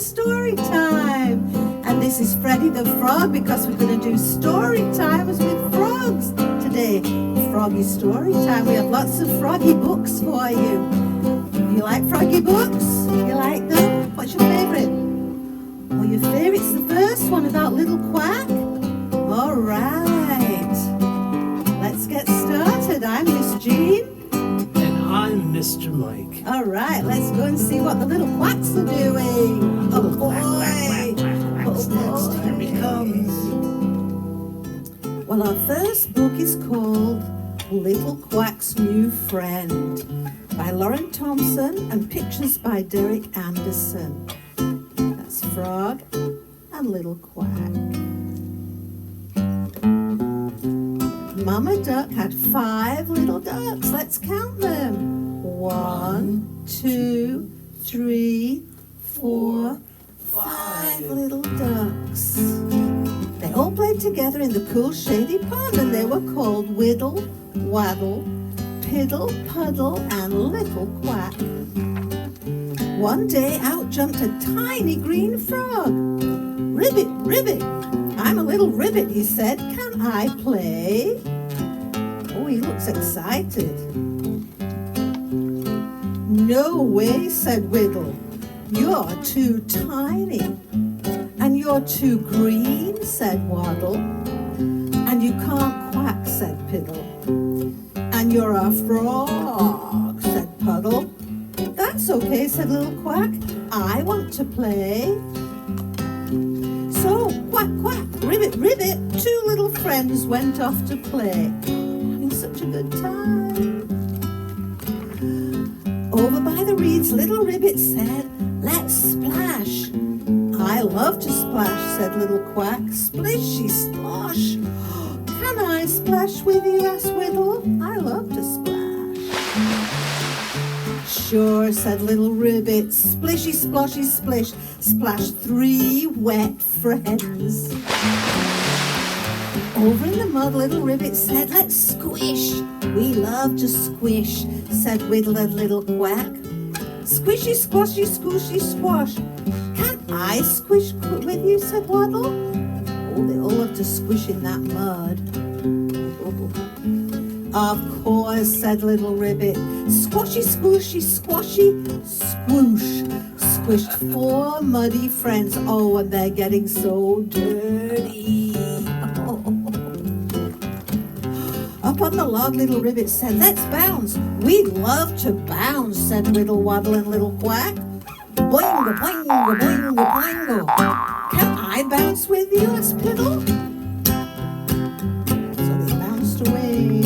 story time. And this is Freddy the Frog because we're going to do story times with frogs today. Froggy story time. We have lots of froggy books for you. You like froggy books? You like them? What's your favourite? Oh, your favourite's the first one about Little Quack? All right. Let's get started. I'm Miss Jean. And I'm Mr. Mike. All right, let's go and see what the little quacks are doing. Oh, boy. What's next? Here he comes. Well, our first book is called Little Quack's New Friend by Lauren Thompson and pictures by Derek Anderson. That's Frog and Little Quack. Mama Duck had 5 little ducks. Let's count them. 1, 2, 3, 4, 5 little ducks. They all played together in the cool shady pond and they were called Whittle, Waddle, Piddle, Puddle and Little Quack. One day out jumped a tiny green frog. Ribbit, ribbit, I'm a little ribbit, he said. Can I play? Oh, he looks excited. No way, said Whittle. You're too tiny. And you're too green, said Waddle. And you can't quack, said Piddle. And you're a frog, said Puddle. That's okay, said Little Quack. I want to play. So, quack, quack, ribbit, ribbit, 2 little friends went off to play. Having such a good time. Over by the reeds, little Ribbit said, let's splash. I love to splash, said Little Quack. Splishy splosh. Can I splash with you, asked Whittle. I love to splash. Sure, said Little Ribbit. Splishy sploshy splish. Splash 3 wet friends. Over in the mud, Little Ribbit said, let's squish. We love to squish, said Whittle and Little Quack. Squishy, squashy, squishy, squash. Can I squish with you, said Waddle. Oh, they all love to squish in that mud. Oh. Of course, said Little Ribbit. Squashy, squishy, squashy, squoosh. Squished 4 muddy friends. Oh, and they're getting so dirty. Oh. Up on the log, Little Ribbit said, let's bounce. We'd love to bounce, said Whittle, Waddle and Little Quack. Boingo, boingo, boingo, boingo. Can I bounce with you, asked Piddle. So they bounced away.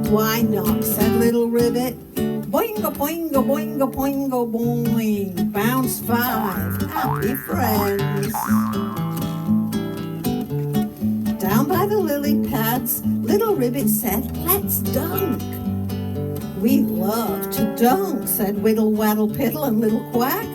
Why not, said Little Ribbit. Boingo, boingo, boingo, boingo, boing. Bounce 5 happy friends. Down by the lily pads, Little Ribbit said, let's dunk. We love to dunk, said Whittle, Waddle, Piddle and Little Quack.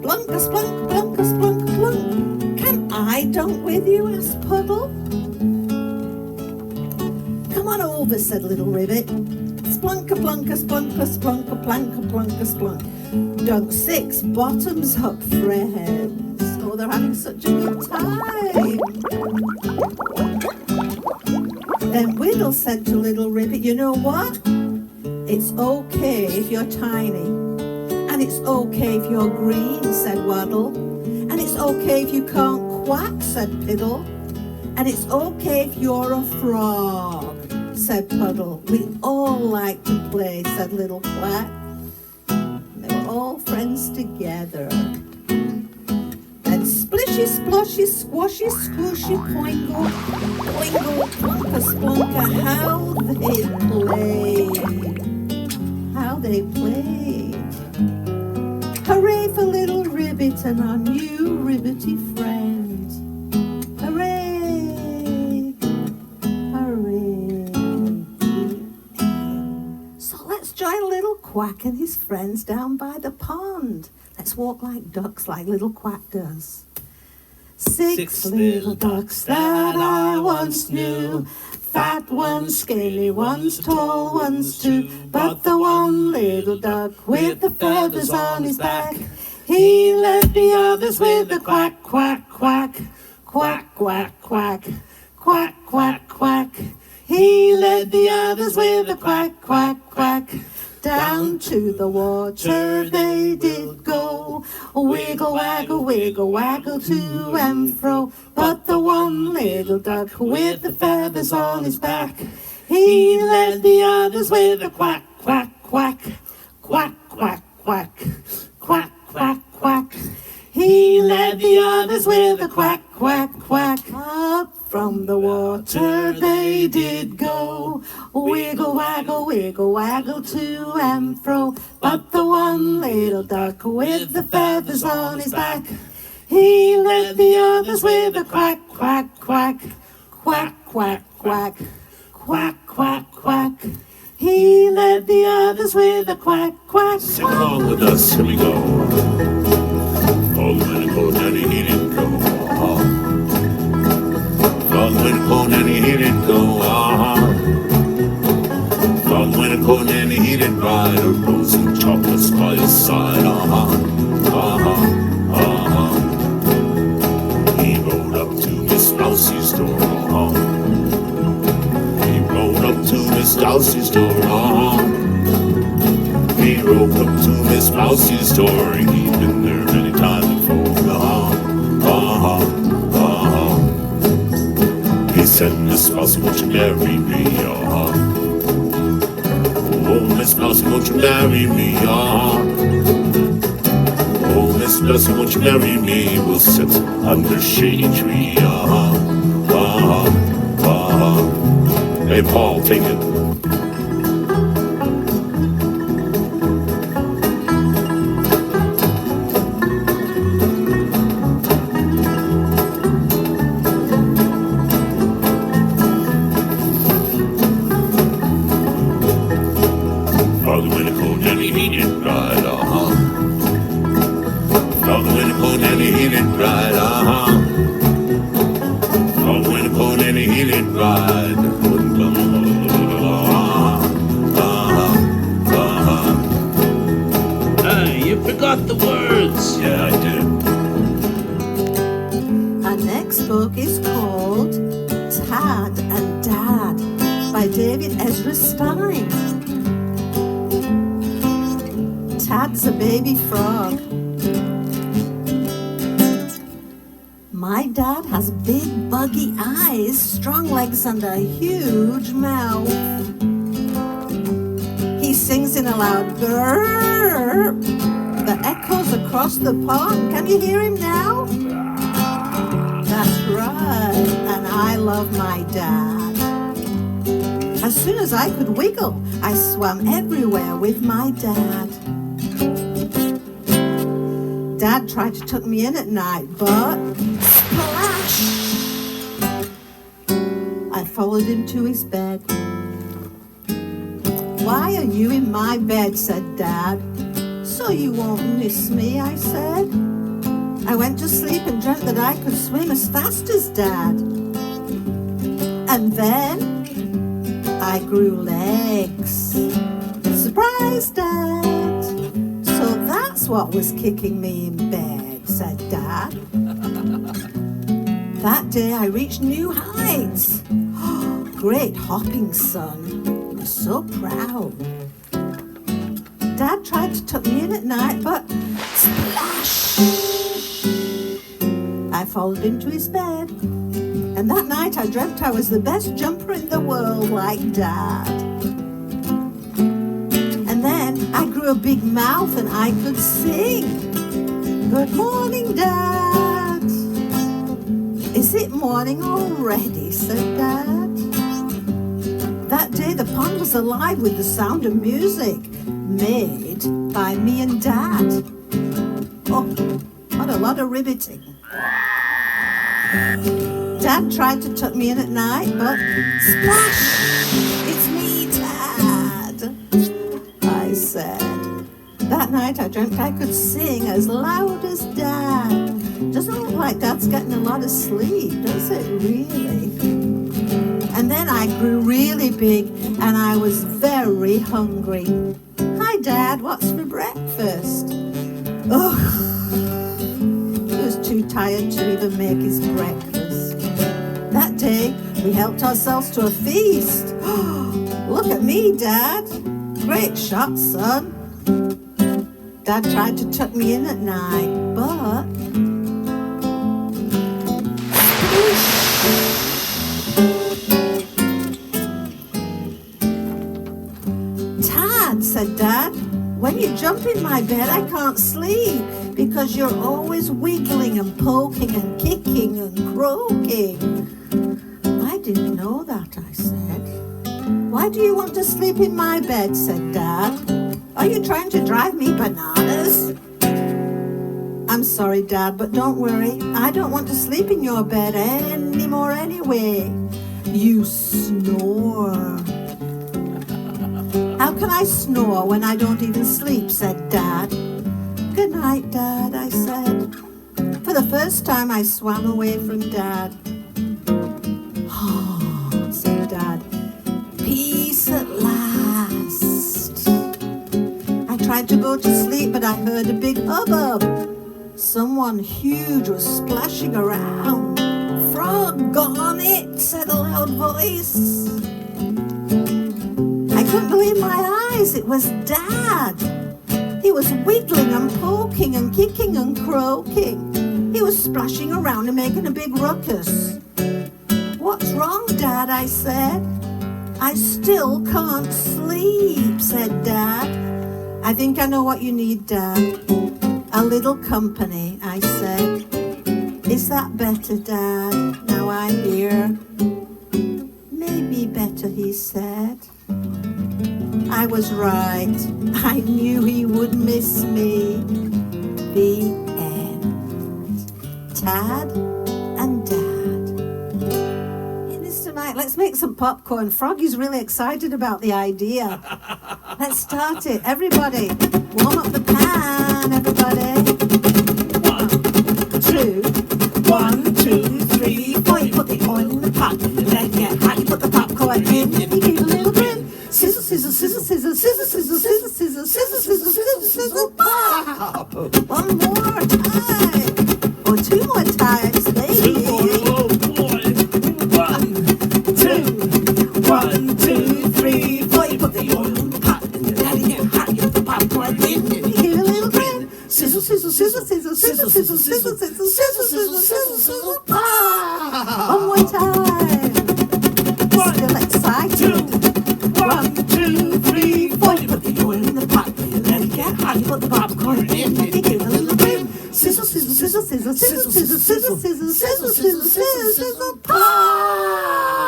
Blunka, splunk, blunka, splunk, plunk. Can I dunk with you, asked Puddle. Come on over, said Little Ribbit. Splunka, plunka, splunka, splunka, planka, plunka, splunk. Dunk 6 bottoms up, friends. Oh, they're having such a good time. Then Whittle said to Little Ribbit, you know what? It's okay if you're tiny. And it's okay if you're green, said Waddle. And it's okay if you can't quack, said Piddle. And it's okay if you're a frog, said Puddle. We all like to play, said Little Quack. They were all friends together. Then splishy, splashy, squashy, squishy, poingo, boingo, plunka, splunka, how they played. How they played. Hooray for Little Ribbit and our new ribbity friend. Hooray! Hooray! So let's join Little Quack and his friends down by the pond. Let's walk like ducks, like Little Quack does. 6 little ducks that I once knew, fat ones, scaly ones, tall ones too. But the one little duck with the feathers on his back, He led the others with a quack, quack, quack, quack, quack, quack, quack, quack, quack. He led the others with a quack, quack, quack. Down to the water they did go, wiggle, waggle, waggle to and fro. But the one little duck with the feathers on his back, He led the others with a quack, quack, quack, quack, quack, quack, quack, quack, quack. He led the others with a quack, quack, quack. up from the water they did go, wiggle, waggle to and fro. But the one little duck with the feathers on his back, He led the others with a quack, quack, quack, quack, quack, quack, quack, quack, quack. he led the others with a quack, quack, Sing along with us, here we go. Frog went and go, Nanny, he didn't go. Frog went and go, Nanny, he didn't go. Frog went and go, Nanny, he didn't ride a rose and chocolates by his side. He rode up to Miss Mousie's door. He rode up to Miss Mousie's door. He rode up to Miss Mousie's door. He'd been there many times before. He said, Miss Mouse, won't you marry me? Oh, Miss Mouse, won't you marry me? Oh, Miss Mouse, won't you marry me? We'll sit under shady tree. Hey, Paul, take it. Frog went and go, Nanny, he didn't ride, Frog went and go, Nanny, he didn't ride, Frog went and go, Nanny, he didn't ride. Hey, you forgot the words. Yeah, I did. Our next book is called Tad and Dad by David Ezra Stein. Tad's a baby frog. My dad has big buggy eyes, strong legs and a huge mouth. He sings in a loud grrr that echoes across the pond. Can you hear him now? That's right, and I love my dad. As soon as I could wiggle, I swam everywhere with my dad. Dad tried to tuck me in at night, but splash! I followed him to his bed. Why are you in my bed, said Dad. So you won't miss me, I said. I went to sleep and dreamt that I could swim as fast as Dad. And then I grew legs. Surprise, Dad! So that's what was kicking me in bed, said Dad. That day I reached new heights. Great hopping, son. I'm so proud. Dad tried to tuck me in at night, but splash! I followed him to his bed. And that night I dreamt I was the best jumper in the world, like Dad. And then I grew a big mouth and I could sing. Good morning, Dad. Is it morning already, said Dad. That day the pond was alive with the sound of music made by me and Dad. Oh, what a lot of ribbiting. Dad tried to tuck me in at night, but splash! It's me, Dad, I said. That night I dreamt I could sing as loud as Dad. Doesn't look like Dad's getting a lot of sleep, does it really? And then I grew really big and I was very hungry. Hi, Dad, what's for breakfast? Oh, he was too tired to even make his breakfast. That day, we helped ourselves to a feast. Look at me, Dad. Great shot, son. Dad tried to tuck me in at night, but... Tad, said Dad, when you jump in my bed, I can't sleep because you're always wiggling and poking and kicking and croaking. I didn't know that, I said. Why do you want to sleep in my bed, said Dad. Are you trying to drive me bananas? I'm sorry, Dad, but don't worry. I don't want to sleep in your bed anymore anyway. You snore. How can I snore when I don't even sleep, said Dad. Good night, Dad, I said. For the first time, I swam away from Dad. Oh, said Dad. Peace at last. I tried to go to sleep, but I heard a big hubbub. Someone huge was splashing around. Frog got on it, said a loud voice. I couldn't believe my eyes. It was Dad. He was wiggling and poking and kicking and croaking. He was splashing around and making a big ruckus. What's wrong, Dad? I said. I still can't sleep, said Dad. I think I know what you need, Dad. A little company, I said. Is that better, Dad? Now I'm here. Maybe better, he said. I was right. I knew he would miss me. The end. Tad and Dad. In this tonight, let's make some popcorn. Froggy's really excited about the idea. Let's start it. Everybody, warm up the pan, everybody. 1, 2, 3, 4. You put the oil in the pot. Then get hot. You put the popcorn in. You give a little grin. Sizzle, sizzle, sizzle, sizzle, sizzle, sizzle, sizzle, sizzle, sizzle, sizzle, sizzle, sizzle, pop. One more time. Or two more times, baby. Oh boy. 1, 2, 3, 4. You put the oil in the pot. And then you get hot. You put the popcorn in. You give a little grin. Sizzle, sizzle, sizzle, sizzle, sizzle, sizzle, sizzle, sizzle, sizzle, sizzle, sizzle, sizzle, pop. One more time. Still excited. 1, 2, 3, 4. You put the oil in the pot. You let it get hot. You put the popcorn in. You give a little grin. Sizzle, sizzle, sizzle, sizzle, sizzle, sizzle, sizzle, sizzle, sizzle, sizzle, sizzle, sizzle, pop.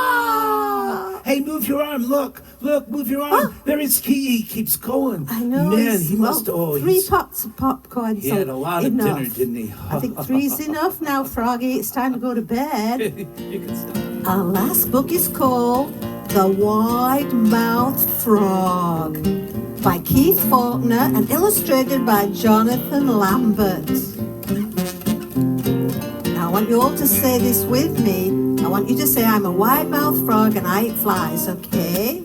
Hey, move your arm. Look, move your arm. There is he keeps going. I know. Man, he must. Oh, 3 pots of popcorn. he so had a lot enough. of dinner, didn't he? I think 3's enough now, Froggy. It's time to go to bed. You can stop. Our last book is called The Wide-Mouthed Frog by Keith Faulkner and illustrated by Jonathan Lambert. Now I want you all to say this with me. I want you to say, I'm a wide-mouthed frog and I eat flies, okay?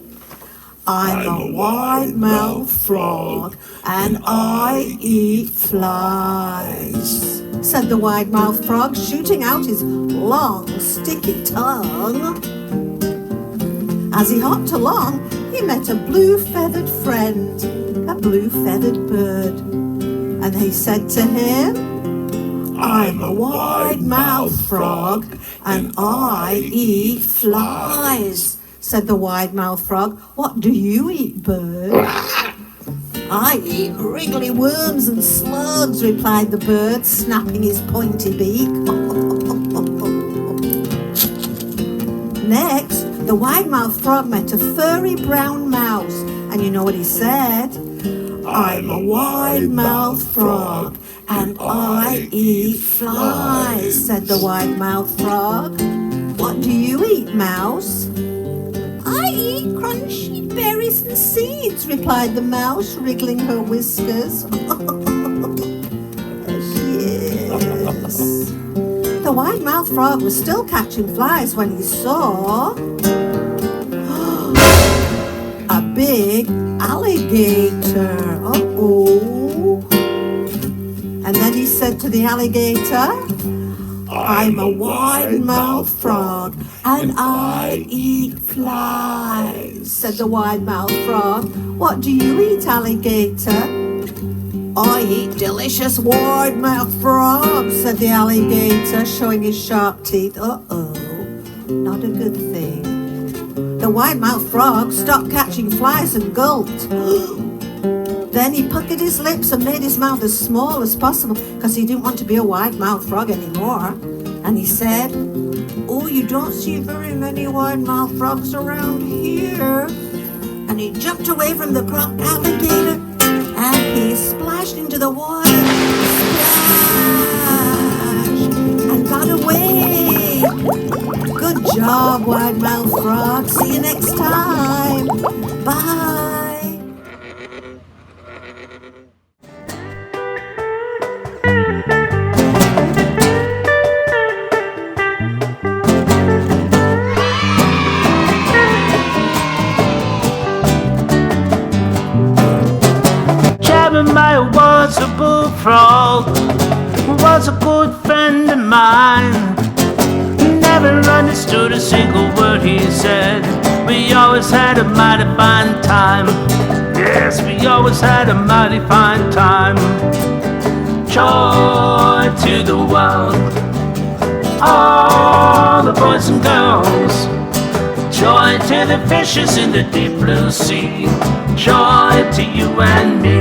I'm a wide-mouthed frog and I eat flies, said the wide-mouthed frog, shooting out his long, sticky tongue. As he hopped along, he met a blue-feathered friend, a blue-feathered bird. And he said to him, I'm a wide-mouthed frog and I eat flies, said the wide-mouthed frog. What do you eat, bird? I eat wriggly worms and slugs, replied the bird, snapping his pointy beak. Next, the wide-mouthed frog met a furry brown mouse, and you know what he said? I'm a wide-mouthed frog, and I eat flies, said the wide-mouthed frog. What do you eat, mouse? I eat crunchy berries and seeds, replied the mouse, wriggling her whiskers. There she is. The wide-mouthed frog was still catching flies when he saw a big alligator. Uh-oh. And then he said to the alligator, I'm a wide-mouthed frog, and I eat flies, said the wide-mouthed frog. What do you eat, alligator? I eat delicious wide-mouthed frogs, said the alligator, showing his sharp teeth. Uh-oh, not a good thing. The wide-mouthed frog stopped catching flies and gulped. Then he puckered his lips and made his mouth as small as possible because he didn't want to be a wide-mouthed frog anymore. And he said, oh, you don't see very many wide-mouthed frogs around here. And he jumped away from the croc alligator and he splashed into the water. Splash! And got away. Good job, wide-mouthed frog. See you next time. Bye. Jeremiah was a bullfrog, was a good friend of mine. Never understood a single word he said. We always had a mighty fine time. Yes, we always had a mighty fine time. Joy to the world, all the boys and girls. Joy to the fishes in the deep blue sea. Joy to you and me.